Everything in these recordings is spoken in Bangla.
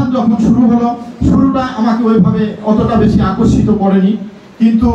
অভ্যুত্থান যখন শুরু হলো, শুরুটা আমাকে ওইভাবে অতটা বেশি আকর্ষিত করেনি, কিন্তু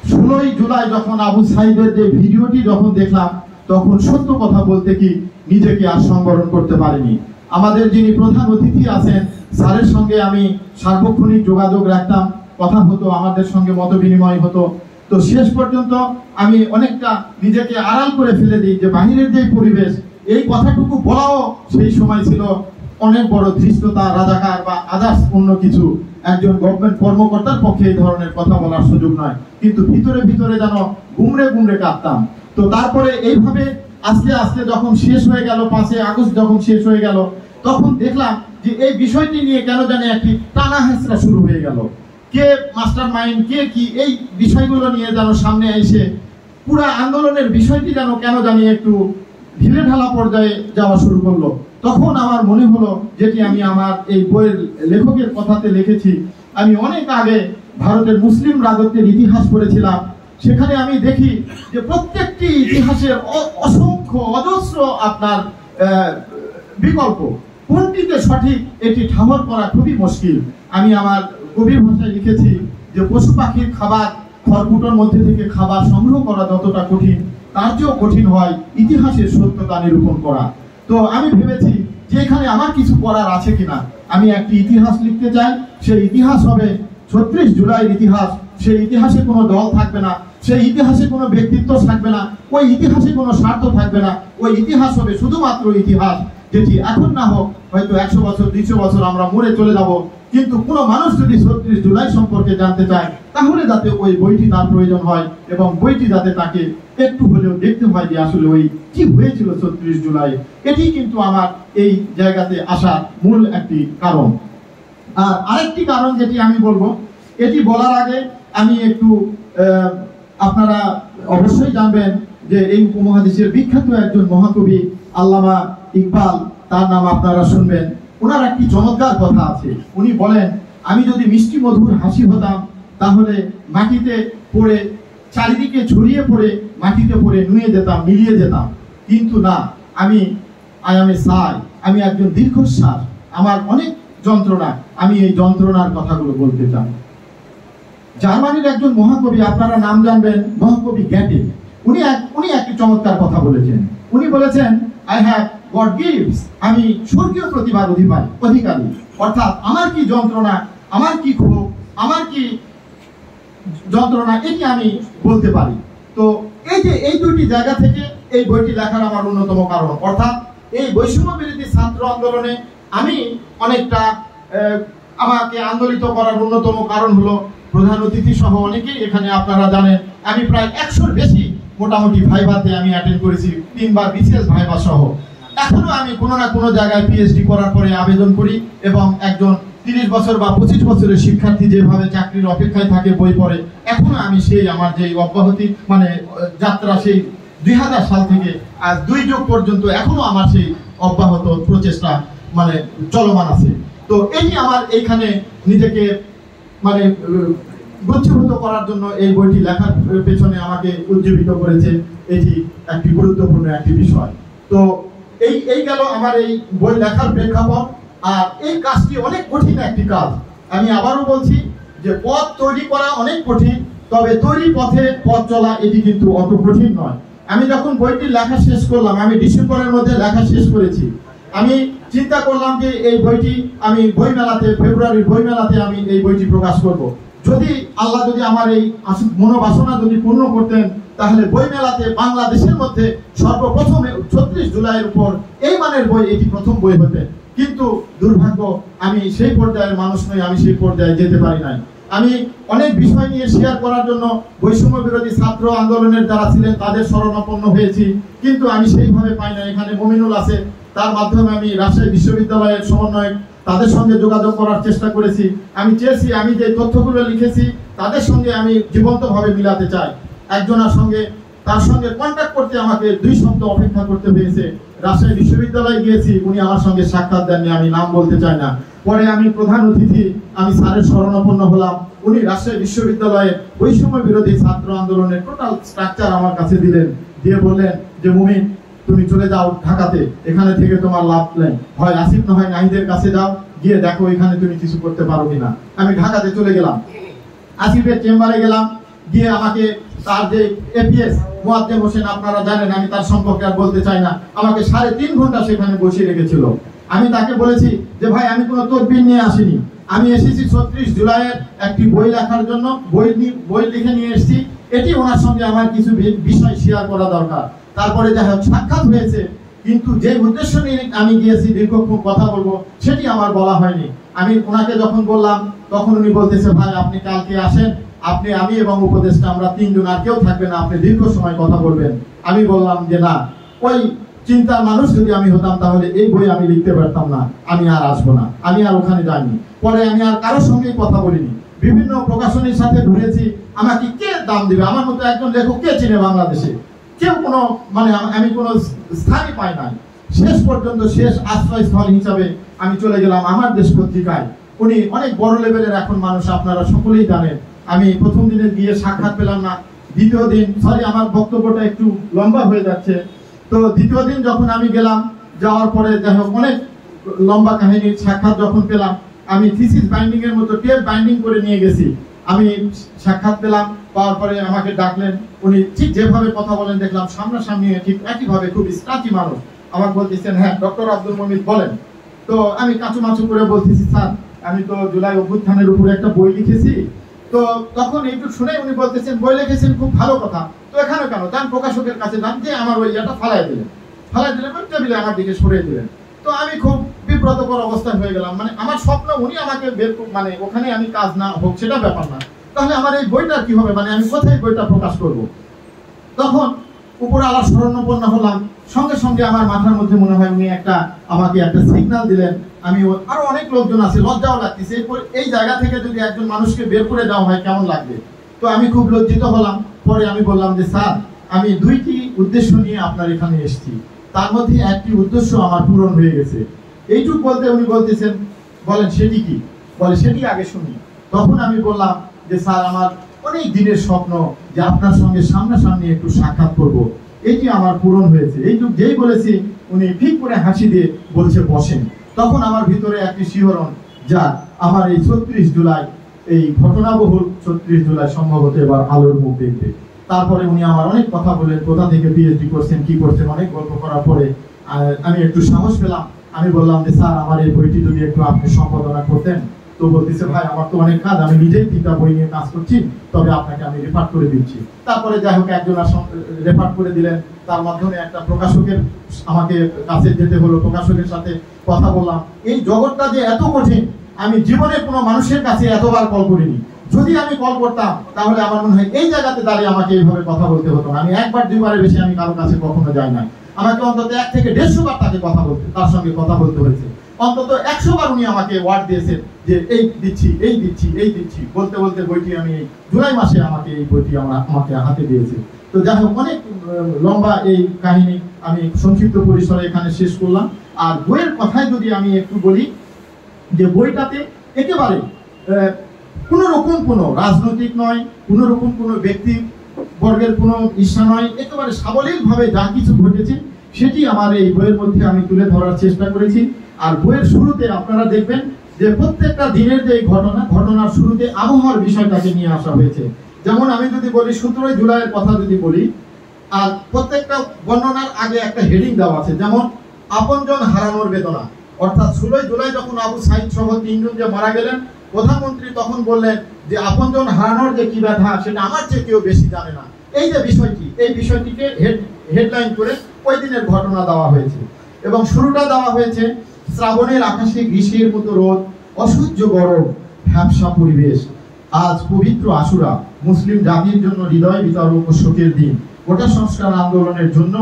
16ই জুলাই যখন আবু সাইদের যে ভিডিওটি যখন দেখলাম, তখন সত্য কথা বলতে কি নিজেকে আর সংবরণ করতে পারিনি। আমাদের যিনি প্রধান অতিথি আছেন স্যারের সঙ্গে আমি সার্বক্ষণিক যোগাযোগ রাখতাম, কথা হতো, আমাদের সঙ্গে মত বিনিময় হতো। তো শেষ পর্যন্ত আমি অনেকটা নিজেকে আড়াল করে ফেলে দিই যে বাহিরের যে পরিবেশ, এই কথাটুকু বলাও সেই সময় ছিল অনেক বড় ধৃষ্টতা, রাজাকার বা আদার্স অন্য কিছু। একজন গভর্নমেন্ট কর্মকর্তার পক্ষে এই ধরনের কথা বলার সুযোগ নয়, কিন্তু ভিতরে ভিতরে যেন গুমড়ে গুমড়ে কাঁদতাম। তো তারপরে এইভাবে আস্তে আস্তে যখন শেষ হয়ে গেল, 5 আগস্ট যখন শেষ হয়ে গেল, তখন দেখলাম যে এই বিষয়টি নিয়ে কেন জানি একটি টানা হেঁচড়া শুরু হয়ে গেল। কে মাস্টার মাইন্ড, কে কি, এই বিষয়গুলো নিয়ে যেন সামনে এসে পুরা আন্দোলনের বিষয়টি যেন কেন জানি একটু ঢিলে ঢালা পর্যায়ে যাওয়া শুরু করলো। তখন আমার মনে হলো, যেটি আমি আমার এই বইয়ের লেখকের কথাতে লিখেছি, আমি অনেক আগে ভারতের মুসলিম রাজত্বের ইতিহাস পড়েছিলাম। সেখানে আমি দেখি যে প্রত্যেকটি ইতিহাসের অসংখ্য অজস্র আপনার বিকল্প, কোনটিতে সঠিক এটি ঠাহর করা খুবই মুশকিল। আমি আমার কবির ভাষায় লিখেছি যে পশু পাখির খাবার খড়কুটোর মধ্যে থেকে খাবার সংগ্রহ করা যতটা কঠিন, তার চেয়েও কঠিন হয় ইতিহাসের সত্যতা নিরূপণ করা। তো আমি ভেবেছি যে এখানে আমার কিছু করার আছে কিনা। আমি একটি ইতিহাস লিখতে চাই, সেই ইতিহাস হবে 36 জুলাইয়ের ইতিহাস। সেই ইতিহাসে কোনো দল থাকবে না, সেই ইতিহাসে কোনো ব্যক্তিত্ব থাকবে না, ওই ইতিহাসে কোনো স্বার্থ থাকবে না। ওই ইতিহাস হবে শুধুমাত্র ইতিহাস, যেটি এখন না হোক হয়তো 100 বছর 200 বছর আমরা মরে চলে যাব, কিন্তু কোনো মানুষ যদি 36 জুলাই সম্পর্কে জানতে চায়, তাহলে যাতে ওই বইটি তার প্রয়োজন হয় এবং বইটি যাতে তাকে একটু হলেও দেখতে হয় যে আসলে ওই কি হয়েছিল 36 জুলাই। এটি কিন্তু আমার এই জায়গাতে আসার মূল একটি কারণ। আর আরেকটি কারণ যেটি আমি বলবো, এটি বলার আগে আমি একটু আপনারা অবশ্যই জানবেন যে এই উপমহাদেশের বিখ্যাত একজন মহাকবি আল্লামা ইকবাল, তার নাম আপনারা শুনবেন। ওনার একটি চমৎকার কথা আছে। উনি বলেন, আমি যদি মিষ্টি মধুর হাসি হতাম, তাহলে মাটিতে পড়ে চারিদিকে ছড়িয়ে পড়ে মাটিতে পড়ে নুয়ে যেতাম, মিলিয়ে যেতাম। কিন্তু না, আমি আমি একজন দীর্ঘশ্বাস, আমার অনেক যন্ত্রণা, আমি এই যন্ত্রণার কথাগুলো বলতে চাই। জার্মানির একজন মহাকবি, আপনারা নাম জানবেন, মহাকবি গ্যাটে। উনি একটি চমৎকার কথা বলেছেন। উনি বলেছেন, আই হ্যাভ গড গিভস, আমি স্বর্গীয় প্রতিভার অধিকারী। অর্থাৎ আমার কি যন্ত্রণা, আমার কি ক্ষোভ, আমার কি যন্ত্রণা, এটি আমি বলতে পারি। তো এই যে এই দুইটি জায়গা থেকে এই বইটি লেখার আমার অন্যতম কারণ, অর্থাৎ এই বৈষম্য বিরোধী ছাত্র আন্দোলনে আমি অনেকটা আমাকে আন্দোলিত করার অন্যতম কারণ হলো প্রধান অতিথি সহ অনেকেই এখানে আপনারা জানেন, আমি প্রায় 100-র বেশি মোটামুটি ভাইভাতে আমি অ্যাটেন্ড করেছি, 3 বার বিশেষ ভাইভা সহ। এখনো আমি কোনো না কোনো জায়গায় পিএইচডি করার পরে আবেদন করি, এবং একজন 30 বছর বা 25 বছরের শিক্ষার্থী যেভাবে চাকরির অপেক্ষায় থাকে বই পড়ে, এখনো আমি সেই আমার যে অব্যাহতি মানে যাত্রা, সেই 2000 সাল থেকে আজ 2 যুগ পর্যন্ত এখনো আমার সেই অব্যাহত প্রচেষ্টা মানে চলমান আছে। তো এটি আমার এইখানে নিজেকে মানে গুচ্ছীভূত করার জন্য এই বইটি লেখার পেছনে আমাকে উজ্জীবিত করেছে। এটি একটি গুরুত্বপূর্ণ একটি বিষয়। তো এই গেল আমার এই বই লেখার প্রেক্ষাপট। আর এই কাজটি অনেক কঠিন একটি কাজ। আমি আবারও বলছি যে পথ তৈরি করা অনেক কঠিন, তবে তৈরি পথে পথ চলা এটি কিন্তু অত কঠিন নয়। আমি যখন বইটি লেখা শেষ করলাম, আমি ডিসেম্বরের মধ্যে লেখা শেষ করেছি। আমি চিন্তা করলাম যে এই বইটি আমি বইমেলাতে, ফেব্রুয়ারির বইমেলাতে আমি এই বইটি প্রকাশ করব। যদি আল্লাহ যদি আমার এই মনোবাসনা যদি পূর্ণ করতেন, তাহলে বইমেলাতে বাংলাদেশের মধ্যে সর্বপ্রথমে 36 জুলাইয়ের উপর এই মানের বই এটি প্রথম বই হতে। কিন্তু দুর্ভাগ্য, আমি সেই পর্যায়ের মানুষ নই, আমি সেই পর্যায়ে যেতে পারি নাই। আমি অনেক বিষয় নিয়ে শেয়ার করার জন্য বৈষম্য বিরোধী ছাত্র আন্দোলনের যারা ছিলেন তাদের শরণাপন্ন হয়েছি, কিন্তু আমি সেইভাবে পাই না। এখানে মমিনুল আছে, তার মাধ্যমে আমি রাজশাহী বিশ্ববিদ্যালয়ের সমন্বয়ক, তাদের সঙ্গে যোগাযোগ করার চেষ্টা করেছি। আমি চেয়েছি আমি যে তথ্যগুলো লিখেছি তাদের সঙ্গে আমি জীবন্তভাবে মিলাতে চাই। একজনের সঙ্গে তার সঙ্গে কন্ট্যাক্ট করতে আমাকে 2 সপ্তাহ অপেক্ষা করতে হয়েছে। রাজশাহী বিশ্ববিদ্যালয়ে গিয়েছি, উনি আমার সঙ্গে সাক্ষাৎ দেননি, আমি নাম বলতে চাই না। পরে আমি প্রধান অতিথি, আমি স্যারের শরণাপন্ন হলাম। উনি রাজশাহী বিশ্ববিদ্যালয়ে বৈষম্য বিরোধী ছাত্র আন্দোলনের টোটাল স্ট্রাকচার আমার কাছে দিলেন, দিয়ে বললেন যে মুমিন, তুমি চলে যাও ঢাকাতে, এখানে থেকে তোমার লাভ নেই, হয় আসিফ না হয় নাহিদের কাছে যাও, গিয়ে দেখো এখানে তুমি কিছু করতে পারো কিনা। আমি ঢাকাতে চলে গেলাম, আসিফের চেম্বারে গেলাম, গিয়ে আমাকে তার যে এপিএস মুয়াজ্জেম হোসেন, আপনারা জানেন আমি তার সম্পর্কে আর বলতে চাই না, আমাকে 3.5 ঘন্টা সেখানে বসিয়ে রেখেছিল। আমি তাকে বলেছি যে ভাই আমি কোনো তদবির নিয়ে আসিনি, আমি এসেছি 36 জুলাইয়ের একটি বই লেখার জন্য, বই লিখে নিয়ে এসেছি, এটি ওনার সঙ্গে আমার কিছু বিষয় শেয়ার করা দরকার। তারপরে যাই হোক সাক্ষাৎ হয়েছে, কিন্তু যে উদ্দেশ্য নিয়ে আমি গিয়েছি দীর্ঘক্ষণ কথা বলবো সেটি আমার বলা হয়নি। আমি ওনাকে যখন বললাম তখন উনি বলতেছে ভাই আপনি কালকে আসেন, আপনি আমি এবং উপদেষ্টা আমরা 3 জন, আর কেউ থাকবে না, আপনি দীর্ঘ সময় কথা বলবেন। আমি বললাম যে না, ওই চিন্তার মানুষ যদি আমি হতাম তাহলে এই বই আমি লিখতে পারতাম না, আমি আর আসবো না, আমি আর ওখানে যাইনি। পরে আমি আর কারোর সঙ্গেই কথা বলিনি, বিভিন্ন প্রকাশনীর সাথে ঘুরেছি, আমাকে কে দাম দিবে, আমার মতো একজন লেখক কে চিনে বাংলাদেশে, কেউ কোনো মানে আমি কোনো স্থানই পাই নাই। শেষ পর্যন্ত শেষ আশ্রয়স্থল হিসাবে আমি চলে গেলাম আমার দেশ পত্রিকায়। উনি অনেক বড় লেভেলের এখন মানুষ, আপনারা সকলেই জানেন। আমি প্রথম দিনে গিয়ে সাক্ষাৎ পেলাম না, দ্বিতীয় দিন, সরি আমার বক্তব্যটা একটু লম্বা হয়ে যাচ্ছে, তো দ্বিতীয় দিন যখন আমি গেলাম, যাওয়ার পরে যাই হোক অনেক লম্বা কাহিনীর সাক্ষাৎ যখন পেলাম, আমি থিসিস বাইন্ডিং এর মতো টেপ বাইন্ডিং করে নিয়ে গেছি। আমি সাক্ষাৎ পেলাম, পাওয়ার পরে আমাকে ডাকলেন, উনি ঠিক যেভাবে কথা বলেন দেখলাম সামনাসামনি ঠিক একইভাবে, খুব স্টাচি মানুষ, আমাকে বলতেছেন হ্যাঁ ডক্টর আব্দুল মুমিত বলেন। তো আমি কাঁচুমাচু করে বলতেছি স্যার আমি তো জুলাই অভ্যুত্থানের উপরে একটা বই লিখেছি। তো তখন একটু শুনে উনি বলতেছেন বই লিখেছেন, খুব ভালো কথা, তো এখানে কেন যান প্রকাশকের কাছে যান, যে আমার ওই ইয়েটা ফালাই দিলেন টেবিলে আমার দিকে সরিয়ে দিলেন। তো আমি খুব বিব্রতকর অবস্থায় হয়ে গেলাম, মানে আমার স্বপ্ন উনি আমাকে মানে ওখানে আমি কাজ না হোক সেটা ব্যাপার না, তাহলে আমার এই বইটা কি হবে, মানে আমি কোথায় বইটা প্রকাশ করব। তখন উপরে আলাপ স্মরণাপন্ন হলাম, সঙ্গে সঙ্গে আমার মাথার মধ্যে মনে হয় উনি আমাকে একটা সিগন্যাল দিলেন। আমি আরো অনেক লোকজন আছে, লজ্জাও লাগতেছে, এই জায়গা থেকে যদি একজন মানুষকে বের করে দেওয়া হয় কেমন লাগবে। তো আমি খুব লজ্জিত হলাম। পরে আমি বললাম যে স্যার আমি 2টি উদ্দেশ্য নিয়ে আপনার এখানে এসেছি, তার মধ্যে একটি উদ্দেশ্য আমার পূরণ হয়ে গেছে। এইটুকু বলতে উনি বলতেছেন বলেন সেটি কি, বলে সেটি আগে শুনি। তখন আমি বললাম যে স্যার আমার অনেক দিনের স্বপ্ন যে আপনার সঙ্গে সামনাসামনি একটু সাক্ষাৎ করব, এটি আমার পূরণ হয়েছে। এইটুকু যেই বলেছি উনি ঠিক করে হাসি দিয়ে বলছে বসেন। তখন আমার ভিতরে একটি শিহরণ, যা আমার এই 36 জুলাই, এই ঘটনাবহুল 36 জুলাই সম্ভবত এবার আলোর মুখ দেখবে। তারপরে উনি আমার অনেক কথা বললেন, কোথা থেকে পিএইচডি করছেন, কি করছেন, অনেক গল্প করার পরে আমি একটু সাহস পেলাম। আমি বললাম যে স্যার আমার এই বইটি যদি একটু আপনি সম্পাদনা করতেন। তো বলতেছে ভাই আমার তো অনেক কাজ, আমি নিজেই 3টা বই নিয়ে কাজ করছি, তবে আপনাকে আমি রেফার করে দিচ্ছি। তারপরে যাই হোক একজন রেফার করে দিলেন, তার মাধ্যমে একটা প্রকাশকের আমাকে কাছে যেতে হলো, প্রকাশকের সাথে কথা বললাম। এই জগৎটা যে এত কঠিন আমি জীবনে কোনো মানুষের কাছে এতবার কল করিনি। যদি আমি কল করতাম তাহলে আমার মনে হয় এই জায়গাতে দাঁড়িয়ে আমাকে এইভাবে কথা বলতে হতো না। আমি 1-2বারের বেশি আমি কারো কাছে কখনো যাই না, আমাকে অন্তত 1 থেকে 150 বার তার সঙ্গে কথা বলতে হয়েছে। অন্তত 100 বার উনি আমাকে ওয়ার্ড দিয়েছেন যে এই দিচ্ছি এই দিচ্ছি এই দিচ্ছি, বলতে বলতে বইটি আমি এই জুলাই মাসে আমাকে এই বইটি আমাকে হাতে দিয়েছে। তো যাই হোক অনেক লম্বা এই কাহিনী আমি সংক্ষিপ্ত পরিসরে এখানে শেষ করলাম। আর বইয়ের কথায় যদি আমি একটু বলি, যে বইটাতে একেবারে কোনো রকম কোনো রাজনৈতিক নয়, কোনো রকম কোনো ব্যক্তি বর্গের কোনো ইচ্ছা নয়, একেবারে সাবলীলভাবে যা কিছু ঘটেছে সেটি আমার এই বইয়ের মধ্যে আমি তুলে ধরার চেষ্টা করেছি। আর বইয়ের শুরুতে আপনারা দেখবেন যে প্রত্যেকটা দিনের যে ঘটনার শুরুতে আবহাওয়ার বিষয়টাকে নিয়ে আসা হয়েছে। যেমন আমি যদি বলি 17 জুলাইয়ের কথা যদি বলি, আর প্রত্যেকটা বর্ণনার আগে একটা হেডিং দেওয়া আছে, যেমন আপনজন হারানোর বেদনা। অর্থাৎ 16 জুলাই যখন আবু সাইদ সহ 3 জন যে মারা গেলেন, প্রধানমন্ত্রী তখন বললেন যে আপনজন হারানোর যে কি ব্যথা সেটা আমার চেয়ে কেউ বেশি জানে না। এই যে বিষয়টি, এই বিষয়টিকে হেডলাইন করে ওই দিনের ঘটনা দেওয়া হয়েছে। এবং শুরুটা দেওয়া হয়েছে শ্রাবণের আকাশে গ্রীষ্মের মতো রোদ, অসহ্য গরম, ভ্যাপসা পরিবেশ। আজ পবিত্র আশুরা, মুসলিম জাতির জন্য হৃদয় বিতরক ও শোকের দিন। গোটা সংস্কার আন্দোলনের জন্য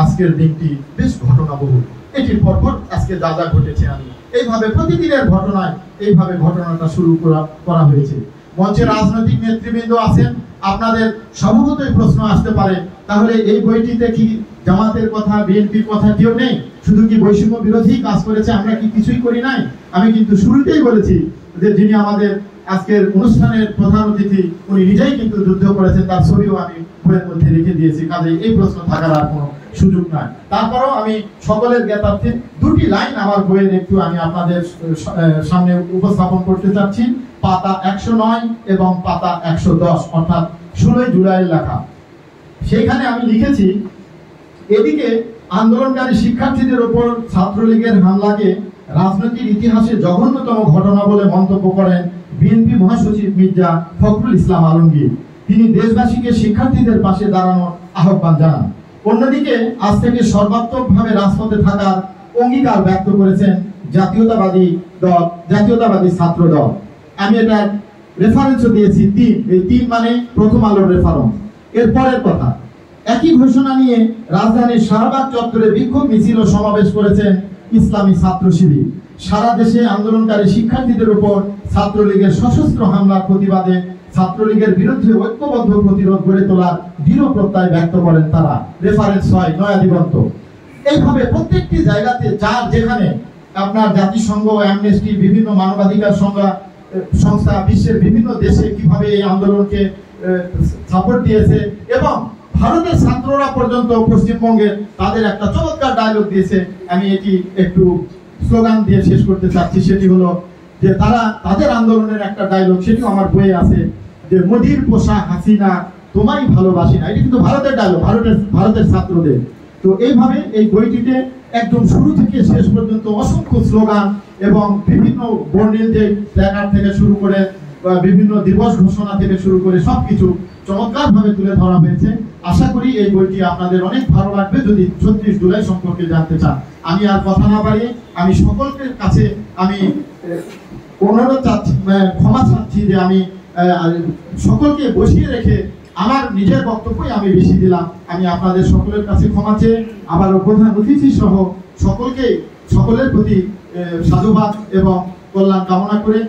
আজকের দিনটি বেশ ঘটনাবহুল। এটির পরপর আজকে যা যা ঘটেছে আমি এইভাবে প্রতিদিনের ঘটনায় এইভাবে ঘটনাটা শুরু করা হয়েছে। মঞ্চে রাজনৈতিক নেতৃবৃন্দ আছেন, আপনাদের স্বভাবতই প্রশ্ন আসতে পারে তাহলে এই বইটিতে কি জামাতের কথা, বিএনপির কথা কেউ নেই? শুধু কি বৈষম্য বিরোধী কাজ করেছে, আমরা কি কিছুই করি নাই? আমি কিন্তু শুরুতেই বলেছি যে যিনি আমাদের আজকের অনুষ্ঠানের প্রধান অতিথি উনি নিজেই কিন্তু যুদ্ধ করেছেন, তার ছবিও আমি বইয়ের মধ্যে রেখে দিয়েছি। কাজে এই প্রশ্ন থাকার আর কোনো সুযোগ নয়। তারপরেও আমি সকলের জ্ঞাতার্থে দুটি লাইন আমার বইয়ের একটু আমি আপনাদের সামনে উপস্থাপন করতে চাচ্ছি। পাতা 109 এবং পাতা 110, অর্থাৎ 16 জুলাইয়ের লেখা। সেইখানে আমি লিখেছি, এদিকে আন্দোলনকারী শিক্ষার্থীদের উপর ছাত্রলীগের হামলাকে রাজনৈতিক ইতিহাসে জঘন্যতম ঘটনা বলে মন্তব্য করেন বিএনপি মহাসচিব মির্জা ফখরুল ইসলাম আলমগীর। তিনি দেশবাসীকে শিক্ষার্থীদের পাশে দাঁড়ানোর আহ্বান জানান। অন্যদিকে আজ থেকে সর্বাত্মকভাবে রাজপথে থাকার অঙ্গীকার ব্যক্ত করেছেন জাতীয়তাবাদী ছাত্র দল। আমি এটা রেফারেন্সও দিয়েছি 3, এই 3 মানে প্রথম আলোর রেফারেন্স। এরপরের কথা, একই ঘোষণা নিয়ে রাজধানীর শাহবাগ চত্বরে বিক্ষোভ মিছিল ও সমাবেশ করেছেন ইসলামী ছাত্র শিবির। সারা দেশে আন্দোলনকারী শিক্ষার্থীদের উপর ছাত্রলীগের সশস্ত্র হামলার প্রতিবাদে ছাত্রলীগের বিরুদ্ধে ঐক্যবদ্ধ প্রতিরোধ গড়ে তোলার দৃঢ় প্রত্যয় ব্যক্ত করেন তারা। রেফারেন্স হয় নয়া দিগন্ত। এইভাবে প্রত্যেকটি জায়গাতে যার যেখানে আপনার জাতিসংঘ, অ্যামনেস্টি, বিভিন্ন মানবাধিকার সংস্থা বিশ্বের বিভিন্ন দেশে কিভাবে এই আন্দোলনকে সাপোর্ট দিয়েছে, এবং ভারতের ছাত্ররা পর্যন্ত পশ্চিমবঙ্গের তাদের একটা চমৎকার ডায়লগ দিয়েছে। আমি এটি একটু স্লোগান দিয়ে শেষ করতে চাচ্ছি। সেটি হলো যে তারা তাদের আন্দোলনের একটা ডায়লগ, সেটিও আমার বইয়ে আছে, যে মোদির পোষা হাসিনা তোমায় ভালোবাসি না। এটি কিন্তু ভারতের ডায়লগ, ভারতের ছাত্রদের। তো এইভাবে এই বইটিতে একদম শুরু থেকে শেষ পর্যন্ত অসংখ্য স্লোগান এবং বিভিন্ন বর্ণিল যে প্ল্যাকার্ড থেকে শুরু করে বিভিন্ন দিবস ঘোষণা থেকে শুরু করে সবকিছু চমৎকারভাবে তুলে ধরা হয়েছে। আশা করি এই বইটি আপনাদের অনেক ভালো লাগবে যদি 36 জুলাই সম্পর্কে জানতে চান। আমি আর কথা না বাড়িয়ে আমি সকলের কাছে আমি অনুরোধ চাচ্ছি, ক্ষমা চাচ্ছি যে আমি সকলকে বসিয়ে রেখে আমার নিজের বক্তব্যই আমি বেশি দিলাম। আমি আপনাদের সকলের কাছে ক্ষমা চেয়ে আবারও প্রধান অতিথি সহ সকলের প্রতি সাধুবাদ এবং কল্যাণ কামনা করে